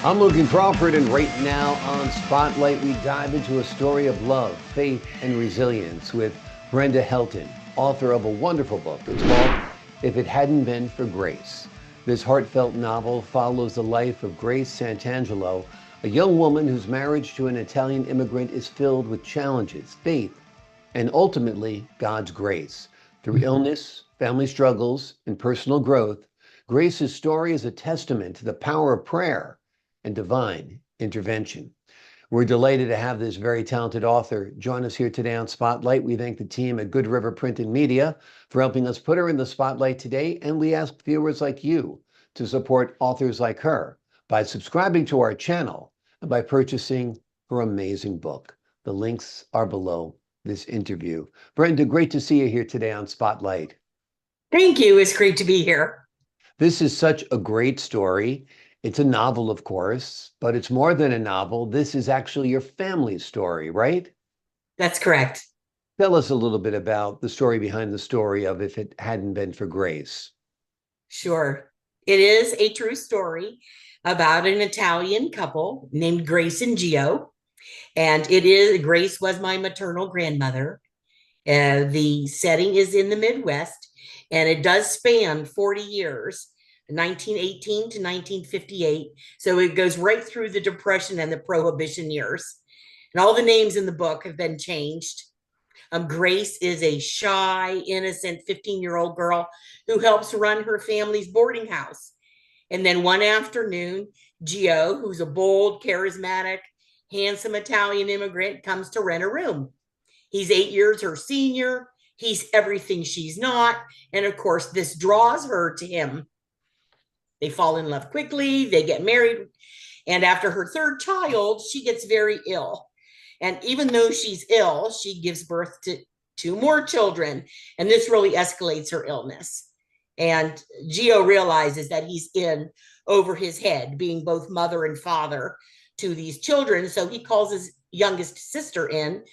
I'm Logan Crawford, and right now on Spotlight, we dive into a story of love, faith, and resilience with Brenda Helton, author of a wonderful book. It's called If It Hadn't Been for Grace. This heartfelt novel follows the life of Grace Santangelo, a young woman whose marriage to an Italian immigrant is filled with challenges, faith, and ultimately God's grace. Through illness, family struggles, and personal growth, Grace's story is a testament to the power of prayer and divine intervention. We're delighted to have this very talented author join us here today on Spotlight. We thank the team at Good River Print and Media for helping us put her in the spotlight today, and we ask viewers like you to support authors like her by subscribing to our channel and by purchasing her amazing book. The links are below this interview. Brenda, great to see you here today on Spotlight. Thank you. It's great to be here. This is such a great story. It's a novel, of course, but it's more than a novel. This is actually your family's story, right? That's correct. Tell us a little bit about the story behind the story of If It Hadn't Been for Grace. Sure. It is a true story about an Italian couple named Grace and Gio. And Grace was my maternal grandmother. The setting is in the Midwest, and it does span 40 years. 1918 to 1958. So it goes right through the Depression and the Prohibition years. And all the names in the book have been changed. Grace is a shy, innocent 15-year-old girl who helps run her family's boarding house. And then one afternoon, Gio, who's a bold, charismatic, handsome Italian immigrant, comes to rent a room. He's 8 years her senior. He's everything she's not. And of course, this draws her to him. They fall in love quickly, they get married, and after her third child, she gets very ill. And even though she's ill, she gives birth to 2 more children, and this really escalates her illness. And Gio realizes that he's in over his head, being both mother and father to these children, so he calls his youngest sister in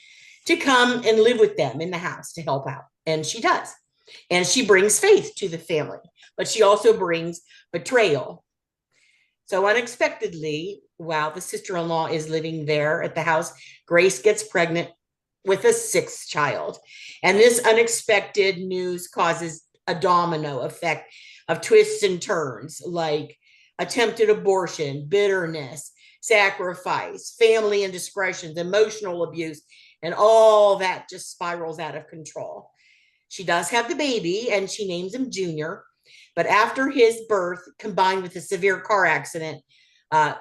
to come and live with them in the house to help out, and she does. And she brings faith to the family, but she also brings betrayal. So unexpectedly, while the sister-in-law is living there at the house, Grace gets pregnant with a 6th child. And this unexpected news causes a domino effect of twists and turns, like attempted abortion, bitterness, sacrifice, family indiscretions, emotional abuse, and all that just spirals out of control. She does have the baby, and she names him Junior. But after his birth, combined with a severe car accident,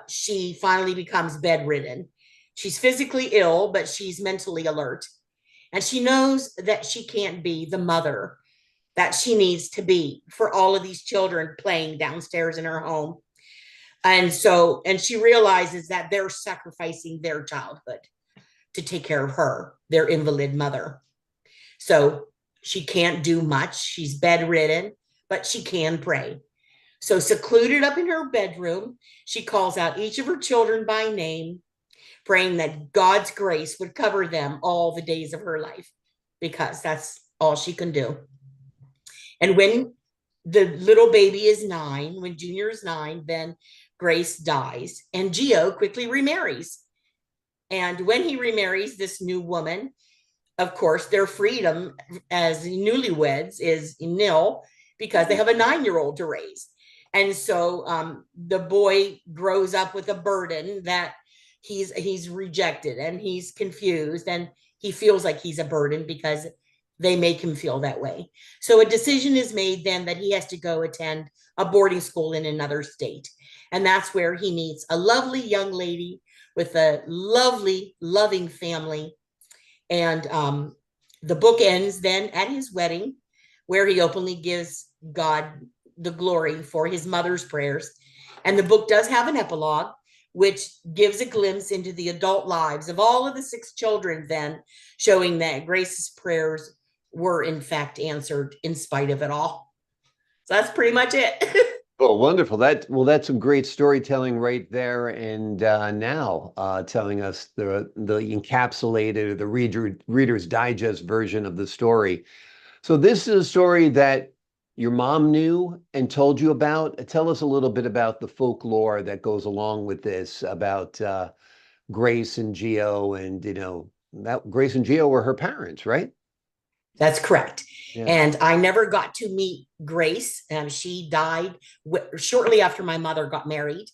she finally becomes bedridden. She's physically ill, but she's mentally alert. And she knows that she can't be the mother that she needs to be for all of these children playing downstairs in her home. And she realizes that they're sacrificing their childhood to take care of her, their invalid mother. So she can't do much. She's bedridden, but she can pray. So secluded up in her bedroom, she calls out each of her children by name, praying that God's grace would cover them all the days of her life, because that's all she can do. And when the little baby is 9, when Junior is 9, then Grace dies, and Gio quickly remarries. And when he remarries this new woman, of course, their freedom as newlyweds is nil because they have a 9-year-old to raise. And so the boy grows up with a burden that he's rejected, and he's confused, and he feels like he's a burden because they make him feel that way. So a decision is made then that he has to go attend a boarding school in another state. And that's where he meets a lovely young lady with a lovely, loving family. And the book ends then at his wedding, where he openly gives God the glory for his mother's prayers. And the book does have an epilogue, which gives a glimpse into the adult lives of all of the 6 children then, showing that Grace's prayers were in fact answered in spite of it all. So that's pretty much it. Oh, wonderful. That's some great storytelling right there. And now telling us the encapsulated or the Reader's Digest version of the story. So this is a story that your mom knew and told you about? Tell us a little bit about the folklore that goes along with this, about Grace and Geo, and that Grace and Geo were her parents, right? That's correct. Yeah. And I never got to meet Grace. She died shortly after my mother got married.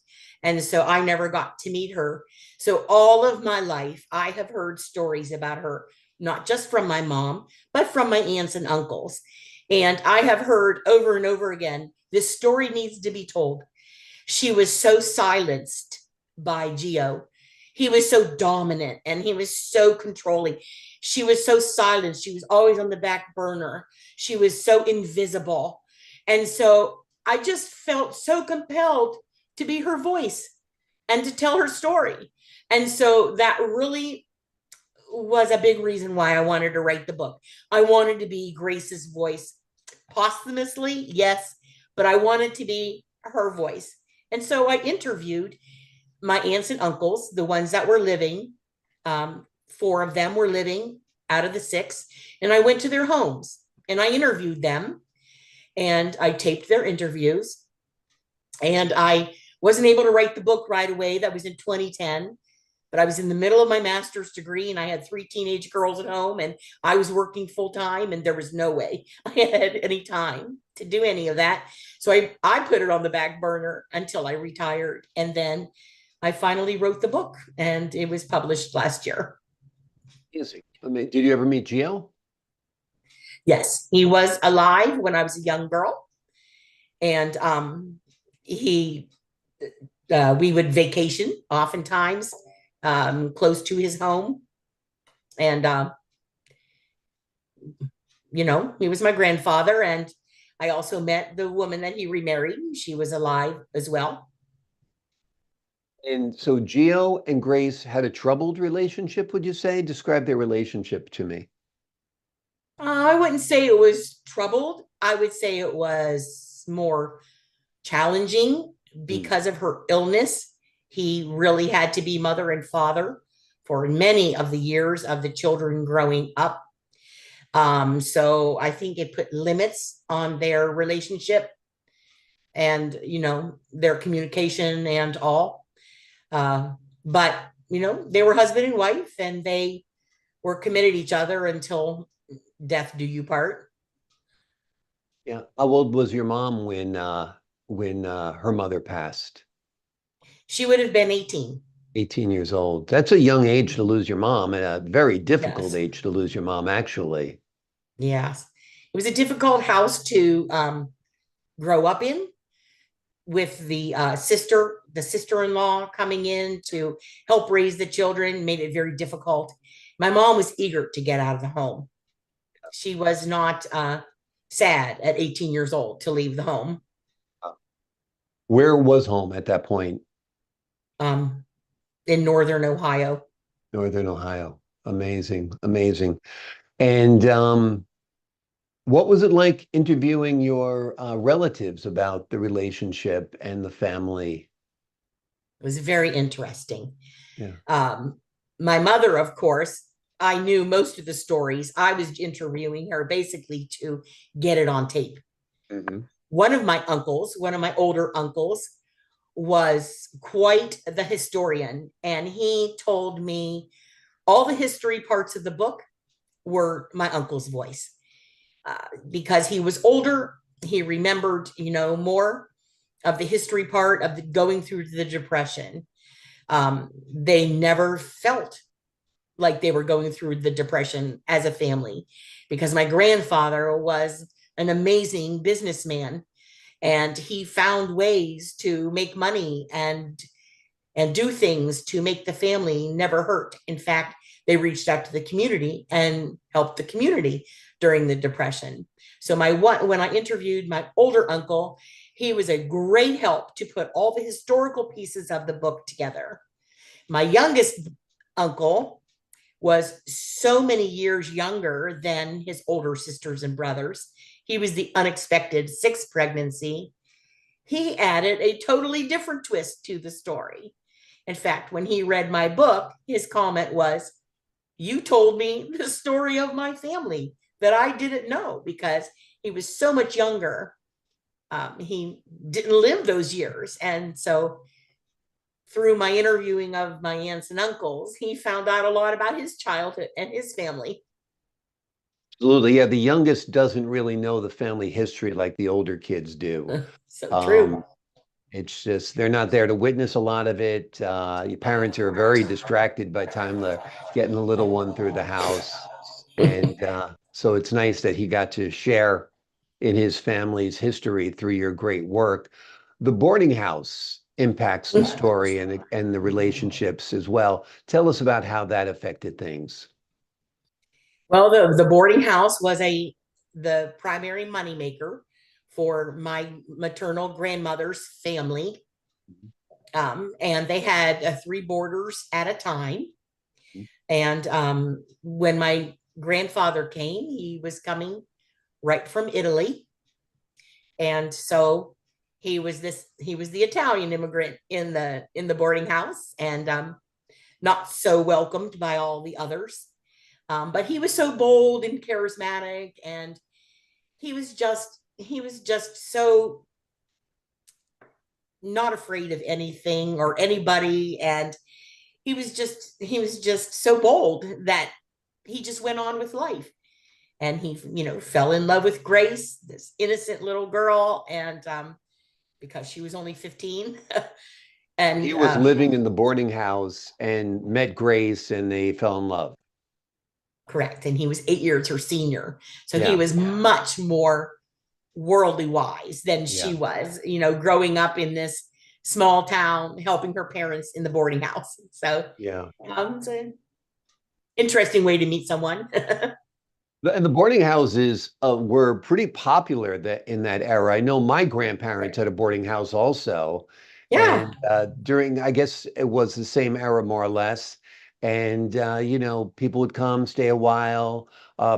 And so I never got to meet her. So all of my life, I have heard stories about her, not just from my mom, but from my aunts and uncles. And I have heard over and over again, this story needs to be told. She was so silenced by Geo. He was so dominant and he was so controlling. She was so silent. She was always on the back burner. She was so invisible. And so I just felt so compelled to be her voice and to tell her story. And so that really was a big reason why I wanted to write the book. I wanted to be Grace's voice posthumously, yes, but I wanted to be her voice. And so I interviewed my aunts and uncles, the ones that were living. Four of them were living out of the six. And I went to their homes and I interviewed them and I taped their interviews. And I wasn't able to write the book right away. That was in 2010. But I was in the middle of my master's degree and I had three teenage girls at home and I was working full time and there was no way I had any time to do any of that. So I put it on the back burner until I retired. And then I finally wrote the book and it was published last year. Easy. I mean, did you ever meet Gio? Yes, he was alive when I was a young girl. And he we would vacation oftentimes close to his home. And, he was my grandfather. And I also met the woman that he remarried. She was alive as well. And so Gio and Grace had a troubled relationship, would you say? Describe their relationship to me. I wouldn't say it was troubled. I would say it was more challenging because of her illness. He really had to be mother and father for many of the years of the children growing up. So I think it put limits on their relationship and, their communication and all. But, they were husband and wife and they were committed to each other until death do you part. Yeah. How old was your mom when her mother passed? She would have been 18. 18 years old. That's a young age to lose your mom, and a very difficult Yes. age to lose your mom, actually. Yes. It was a difficult house to grow up in with the sister-in-law coming in to help raise the children, made it very difficult. My mom was eager to get out of the home. She was not sad at 18 years old to leave the home. Where was home at that point? In northern Ohio. Northern Ohio. Amazing, amazing. And what was it like interviewing your relatives about the relationship and the family? It was very interesting. Yeah. My mother, of course, I knew most of the stories. I was interviewing her basically to get it on tape. Mm-hmm. One of my uncles, one of my older uncles, was quite the historian. And he told me all the history parts of the book were my uncle's voice. Because he was older, he remembered, more of the history part of the going through the Depression. They never felt like they were going through the Depression as a family because my grandfather was an amazing businessman and he found ways to make money and do things to make the family never hurt. In fact, they reached out to the community and helped the community during the Depression. So when I interviewed my older uncle, he was a great help to put all the historical pieces of the book together. My youngest uncle was so many years younger than his older sisters and brothers. He was the unexpected sixth pregnancy. He added a totally different twist to the story. In fact, when he read my book, his comment was, "You told me the story of my family that I didn't know," because he was so much younger. He didn't live those years. And so through my interviewing of my aunts and uncles, he found out a lot about his childhood and his family. Absolutely. Yeah, the youngest doesn't really know the family history like the older kids do. So true. Um, it's just they're not there to witness a lot of it. Your parents are very distracted by the time they're getting the little one through the house. And so it's nice that he got to share in his family's history through your great work. The boarding house impacts the story and the relationships as well. Tell us about how that affected things. Well, the boarding house was the primary moneymaker for my maternal grandmother's family. And they had three boarders at a time. And when my grandfather came, he was coming right from Italy. And so he was the Italian immigrant in the boarding house, and not so welcomed by all the others. But he was so bold and charismatic, and he was just so not afraid of anything or anybody. And he was just so bold that he just went on with life. And he, fell in love with Grace, this innocent little girl, and because she was only 15. He And was living in the boarding house and met Grace and they fell in love. correct. And he was 8 years her senior. So he Yeah, was much more worldly wise than yeah. she was, growing up in this small town, helping her parents in the boarding house. So Yeah. it's an interesting way to meet someone. And the boarding houses were pretty popular that in that era. I know my grandparents had a boarding house also, Yeah. and during, I guess it was the same era more or less. And people would come, stay a while.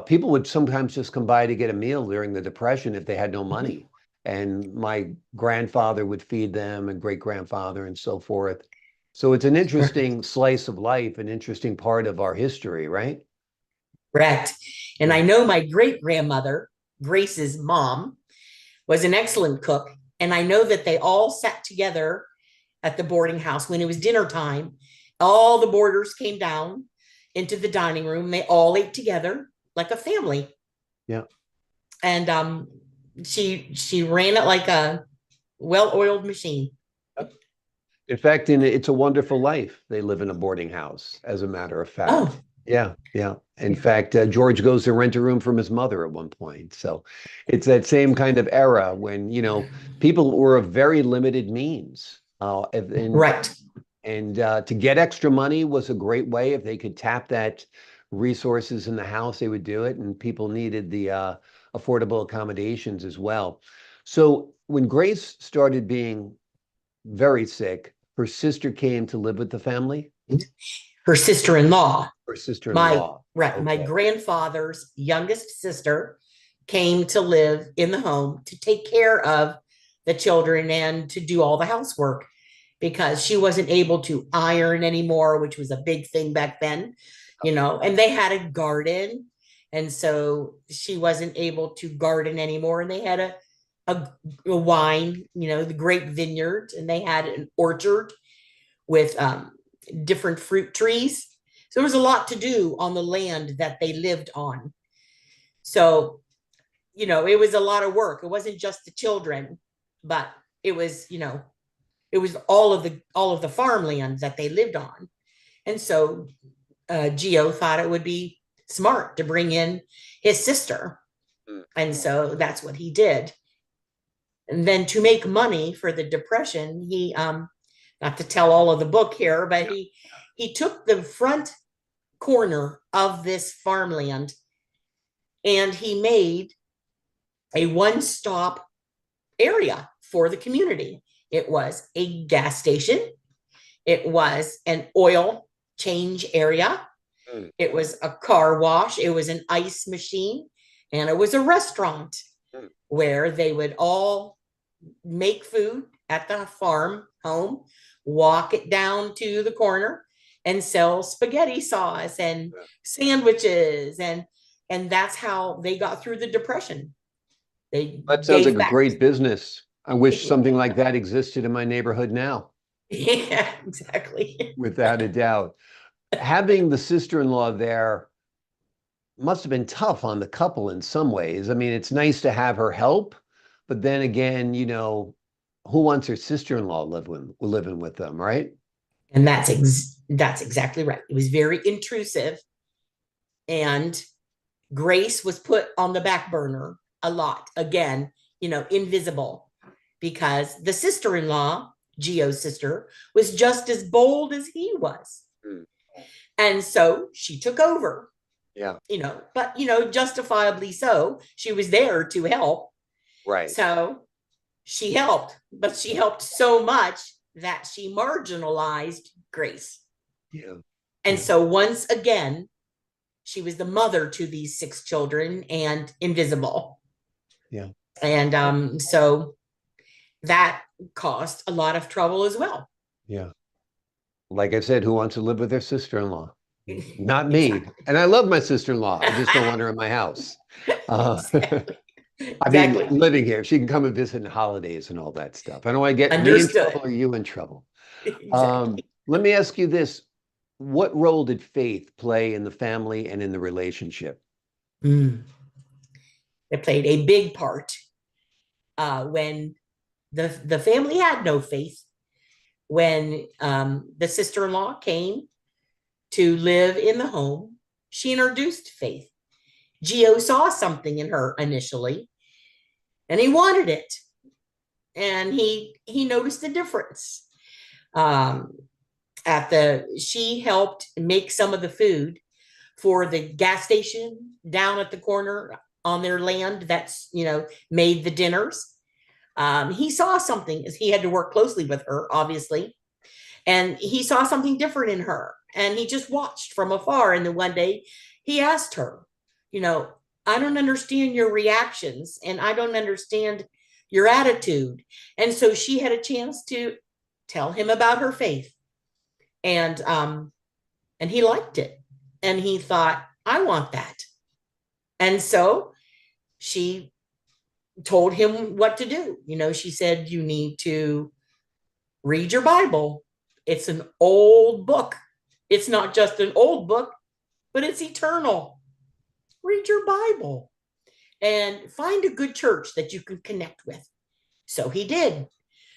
People would sometimes just come by to get a meal during the Depression if they had no money. And my grandfather would feed them, and great grandfather, and so forth. So it's an interesting slice of life, an interesting part of our history, right? Correct. And Yeah. I know my great grandmother, Grace's mom, was an excellent cook. And I know that they all sat together at the boarding house when it was dinner time. All the boarders came down into the dining room. They all ate together like a family. Yeah. And she ran it like a well-oiled machine. In fact, in It's a Wonderful Life, they live in a boarding house, as a matter of fact. Oh, Yeah, yeah. In fact, George goes to rent a room from his mother at one point. So it's that same kind of era when, people were of very limited means. right. And to get extra money was a great way. If they could tap that resources in the house, they would do it. And people needed the affordable accommodations as well. So when Grace started being very sick, her sister came to live with the family. Her sister-in-law, Her my sister-in-law. right, my Okay. grandfather's youngest sister came to live in the home to take care of the children and to do all the housework because she wasn't able to iron anymore, which was a big thing back then, and they had a garden. And so she wasn't able to garden anymore. And they had a, a wine, the grape vineyard, and they had an orchard with different fruit trees. So there was a lot to do on the land that they lived on. So, it was a lot of work. It wasn't just the children, but it was, it was all of the farmland that they lived on. And so Geo thought it would be smart to bring in his sister. Mm. And so that's what he did. And then to make money for the Depression, he not to tell all of the book here, but he took the front corner of this farmland and he made a one-stop area for the community. It was a gas station. It was an oil change area. Mm. It was a car wash. It was an ice machine. And it was a restaurant where they would all make food at the farm home, walk it down to the corner and sell spaghetti sauce and sandwiches. And that's how they got through the Depression. They That sounds like gave a back. great business. I wish Yeah, something like that existed in my neighborhood now, yeah, exactly. without a doubt. Having the sister-in-law there must have been tough on the couple in some ways. I mean, it's nice to have her help, but then again, who wants her sister-in-law living with them, right? And that's exactly right. It was very intrusive, and Grace was put on the back burner a lot. Again, invisible, because the sister-in-law, Gio's sister, was just as bold as he was. Mm. And so she took over, Yeah, but justifiably so. She was there to help. right. So she helped, but she helped so much that she marginalized Grace. Yeah, And yeah, so once again, she was the mother to these 6 children and invisible. yeah, And so that caused a lot of trouble as well. yeah. Like I said, who wants to live with their sister-in-law? Not me. Exactly. And I love my sister-in-law. I just don't want her in my house. Exactly. I mean, Exactly. living here, she can come and visit in holidays and all that stuff. I don't want to get me in trouble Understood. or you in trouble. Exactly. Let me ask you this. What role did faith play in the family and in the relationship? Mm. It played a big part when the family had no faith. When the sister-in-law came to live in the home, she introduced faith. Gio saw something in her initially, and he wanted it, and he noticed the difference. Um, she helped make some of the food for the gas station down at the corner on their land that's made the dinners. He saw something, as he had to work closely with her, obviously, and he saw something different in her, and he just watched from afar. And then one day he asked her, you know I don't understand your reactions, and I don't understand your attitude. And so she had a chance to tell him about her faith, and he liked it, and he thought, I want that. And so she told him what to do. She said, you need to read your Bible. It's an old book. It's not just an old book, but it's eternal. Read your Bible and find a good church that you can connect with. So he did.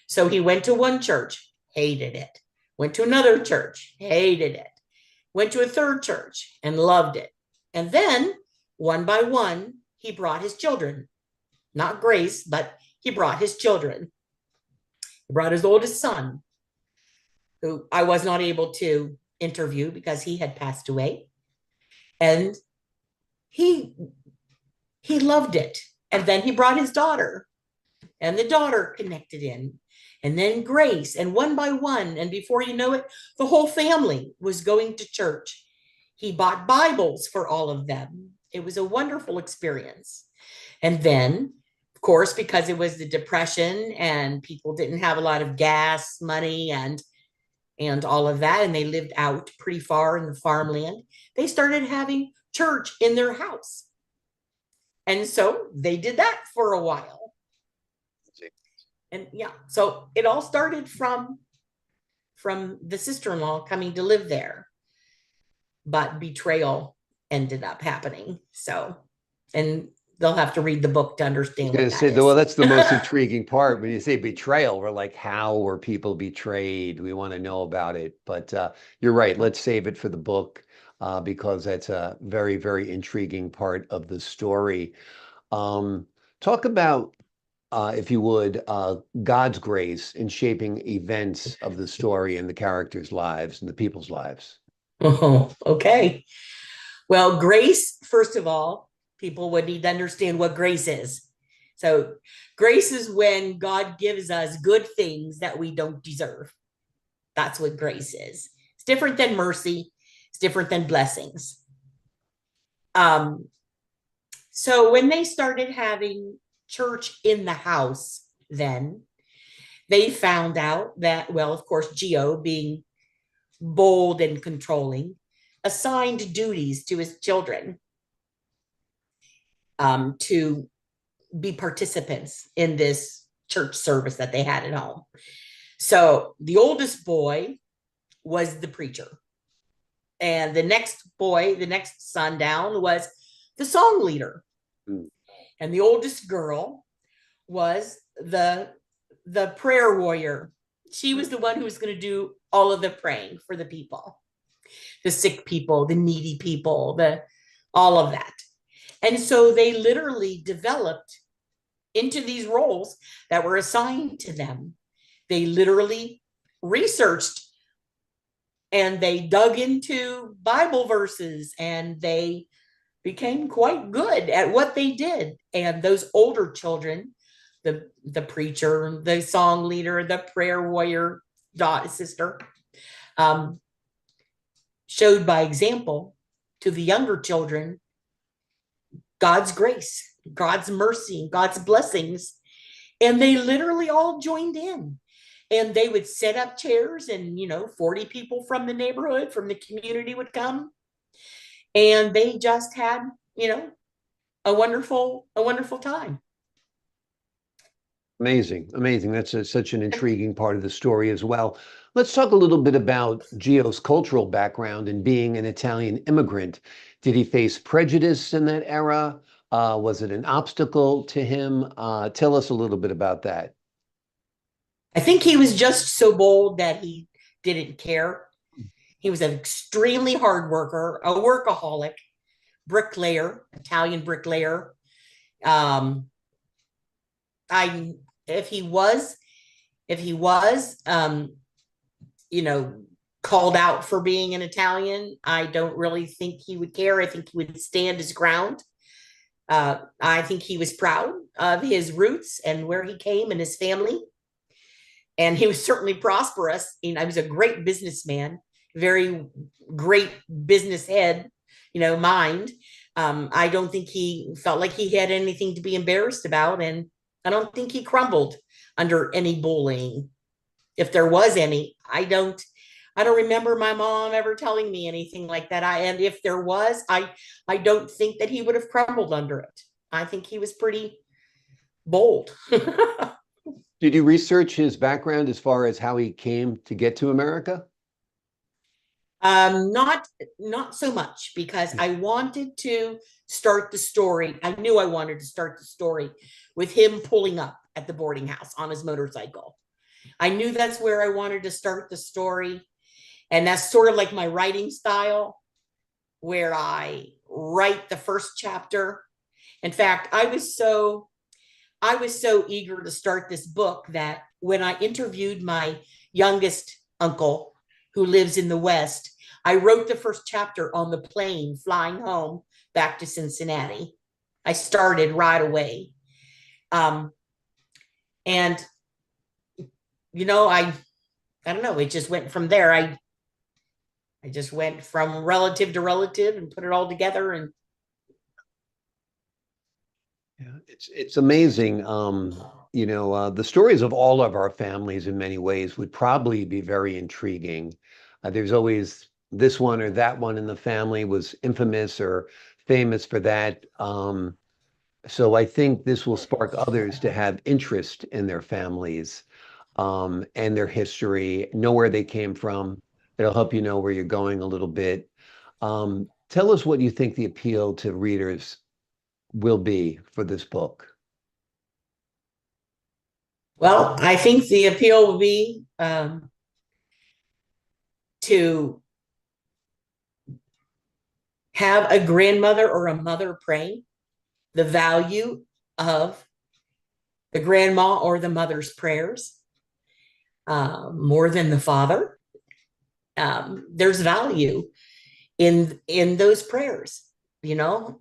So he went to one church, hated it. Went to another church, hated it. Went to a third church and loved it. And then, one by one, he brought his children. Not Grace, but he brought his children. He brought his oldest son, who I was not able to interview because he had passed away. And he he loved it. And then he brought his daughter, and the daughter connected in. And then Grace, and one by one, and before you know it, the whole family was going to church. He bought Bibles for all of them. It was a wonderful experience. And then, of course, because it was the Depression and people didn't have a lot of gas money and all of that, and they lived out pretty far in the farmland, they started having church in their house. And so they did that for a while. And yeah, so it all started from the sister-in-law coming to live there, but betrayal ended up happening. So, and they'll have to read the book to I was understand going what to that say, well, is. that's the most intriguing part. When you say betrayal, we're like, how were people betrayed? We want to know about it. But you're right. Let's save it for the book because that's a very, very intriguing part of the story. Um, Talk about, if you would, God's grace in shaping events of the story and the characters' lives and the people's lives. Oh, okay. Well, grace, first of all, people would need to understand what grace is. So, grace is when God gives us good things that we don't deserve. That's what grace is. It's different than mercy, it's different than blessings. Um, so, when they started having church in the house, then they found out that, well, of course, Gio, being bold and controlling, assigned duties to his children, to be participants in this church service that they had at home. So the oldest boy was the preacher. And the next boy, the next son down, was the song leader. Mm. And the oldest girl was the prayer warrior. She was the one who was going to do all of the praying for the people, the sick people, the needy people, all of that. And so they literally developed into these roles that were assigned to them. They literally researched and they dug into Bible verses and they became quite good at what they did. And those older children, the preacher, the song leader, the prayer warrior sister, showed by example to the younger children God's grace, God's mercy, God's blessings. And they literally all joined in. And they would set up chairs and, 40 people from the neighborhood, from the community would come. And they just had, a wonderful time. Amazing. That's such an intriguing part of the story as well. Let's talk a little bit about Gio's cultural background and being an Italian immigrant. Did he face prejudice in that era? Was it an obstacle to him? Tell us a little bit about that. I think he was just so bold that he didn't care. He was an extremely hard worker, a workaholic, bricklayer, Italian bricklayer. If he was, called out for being an Italian, I don't really think he would care. I think he would stand his ground. I think he was proud of his roots and where he came and his family. And he was certainly prosperous. He was a great businessman, very great business head, mind. I don't think he felt like he had anything to be embarrassed about. And I don't think he crumbled under any bullying. If there was any, I don't remember my mom ever telling me anything like that. And if there was, I don't think that he would have crumbled under it. I think he was pretty bold. Did you research his background as far as how he came to get to America? Not so much, because I wanted to start the story. I knew I wanted to start the story with him pulling up at the boarding house on his motorcycle. I knew that's where I wanted to start the story. And that's sort of like my writing style, where I write the first chapter. In fact, I was so eager to start this book that when I interviewed my youngest uncle who lives in the West, I wrote the first chapter on the plane flying home back to Cincinnati. I started right away. And, I don't know, it just went from there. I just went from relative to relative and put it all together. And yeah, it's amazing. The stories of all of our families in many ways would probably be very intriguing. There's always this one or that one in the family was infamous or famous for that. So I think this will spark others to have interest in their families and their history, know where they came from. It'll help you know where you're going a little bit. Tell us what you think the appeal to readers will be for this book. Well, I think the appeal will be to have a grandmother or a mother pray, the value of the grandma or the mother's prayers more than the father. There's value in those prayers, and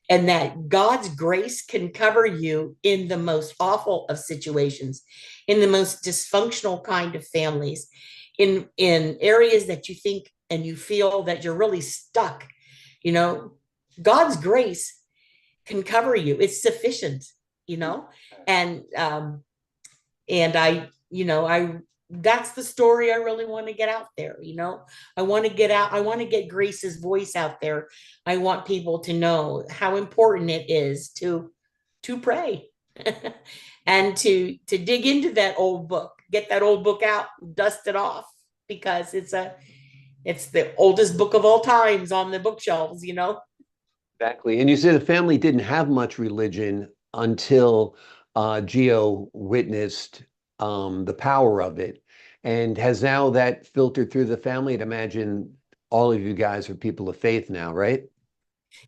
that God's grace can cover you in the most awful of situations, in the most dysfunctional kind of families, in areas that you think and you feel that you're really stuck. God's grace can cover you. It's sufficient, and that's the story I really want to get out there. I want to get Grace's voice out there. I want people to know how important it is to to pray and to dig into that old book, get that old book out, dust it off, because it's the oldest book of all times on the bookshelves, you know. Exactly. And you say the family didn't have much religion until Geo witnessed the power of it. And has now that filtered through the family? I'd imagine all of you guys are people of faith now, right?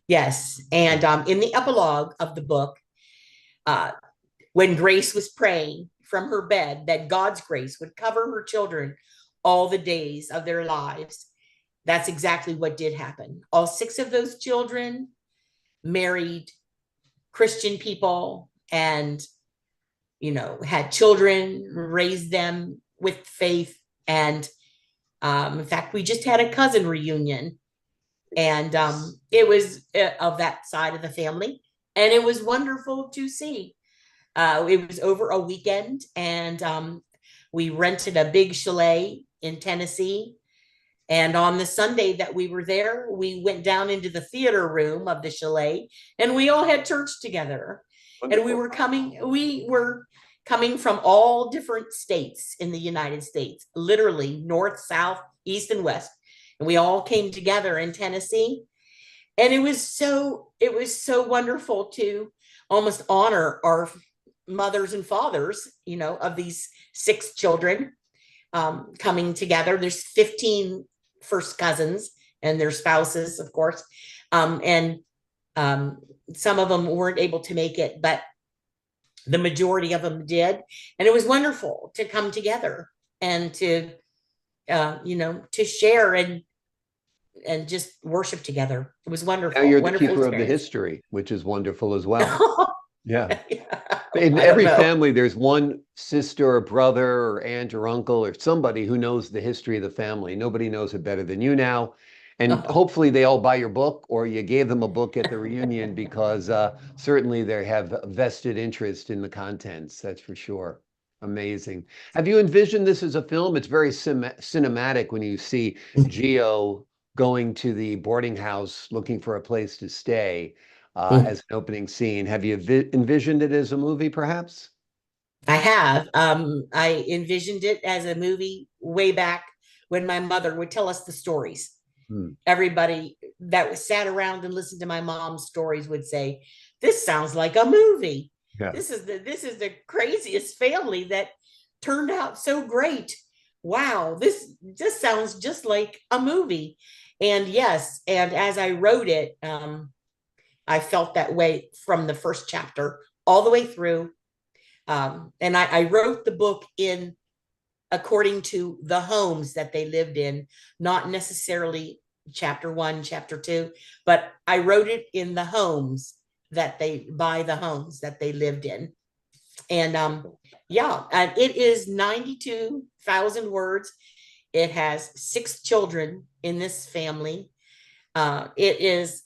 Yes. And in the epilogue of the book, uh, when Grace was praying from her bed that God's grace would cover her children all the days of their lives, that's exactly what did happen. All six of those children married Christian people and, had children, raised them with faith. And in fact, we just had a cousin reunion, and it was of that side of the family. And it was wonderful to see. It was over a weekend, and we rented a big chalet in Tennessee. And on the Sunday that we were there, we went down into the theater room of the chalet, and we all had church together. Wonderful. And we were coming from all different states in the United States, literally north, south, east, and west. And we all came together in Tennessee. And it was so wonderful to almost honor our mothers and fathers, of these six children coming together. There's 15 first cousins and their spouses, of course. And some of them weren't able to make it, but the majority of them did. And it was wonderful to come together and to, to share and just worship together. It was wonderful. Now you're the wonderful keeper experience. of the history, which is wonderful as well. Yeah. In I every don't know. family, there's one sister or brother or aunt or uncle or somebody who knows the history of the family. Nobody knows it better than you now. And Oh, hopefully they all buy your book, or you gave them a book at the reunion, because certainly they have vested interest in the contents. That's for sure. Amazing. Have you envisioned this as a film? It's very cinematic when you see Geo going to the boarding house looking for a place to stay as an opening scene. Have you envisioned it as a movie, perhaps? I have. I envisioned it as a movie way back when my mother would tell us the stories. Hmm. Everybody that was sat around and listened to my mom's stories would say, "This sounds like a movie. Yeah. This is the craziest family that turned out so great. Wow, this just sounds just like a movie." And yes, and as I wrote it, I felt that way from the first chapter all the way through. And I wrote the book in according to the homes that they lived in, not necessarily chapter one, chapter two, but I wrote it in the homes by the homes that they lived in. And yeah, and it is 92,000 words. It has six children in this family. It is,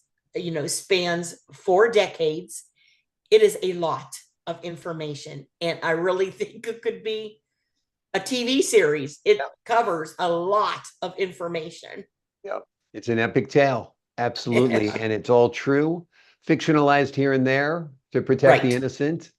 spans 4 decades. It is a lot of information, and I really think it could be a TV series. It covers a lot of information. Yep. It's an epic tale. Absolutely. And it's all true, fictionalized here and there to protect the Right. innocent.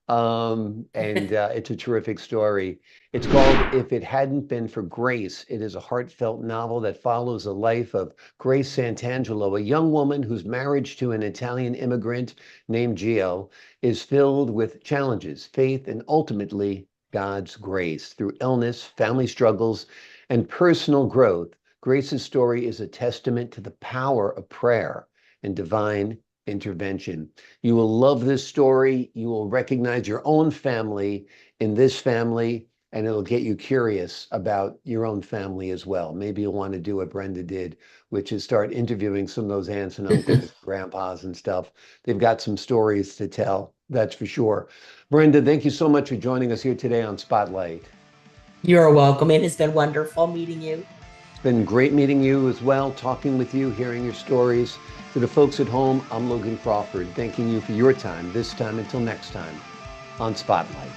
And it's a terrific story. It's called If It Hadn't Been for Grace. It is a heartfelt novel that follows the life of Grace Santangelo, a young woman whose marriage to an Italian immigrant named Gio is filled with challenges, faith, and ultimately God's grace. Through illness, family struggles, and personal growth, Grace's story is a testament to the power of prayer and divine intervention. You will love this story. You will recognize your own family in this family, and it'll get you curious about your own family as well. Maybe you'll want to do what Brenda did, which is start interviewing some of those aunts and uncles, grandpas and stuff. They've got some stories to tell, that's for sure. Brenda, thank you so much for joining us here today on Spotlight. You're welcome. It has been wonderful meeting you. It's been great meeting you as well, talking with you, hearing your stories. To the folks at home, I'm Logan Crawford, thanking you for your time, this time until next time on Spotlight.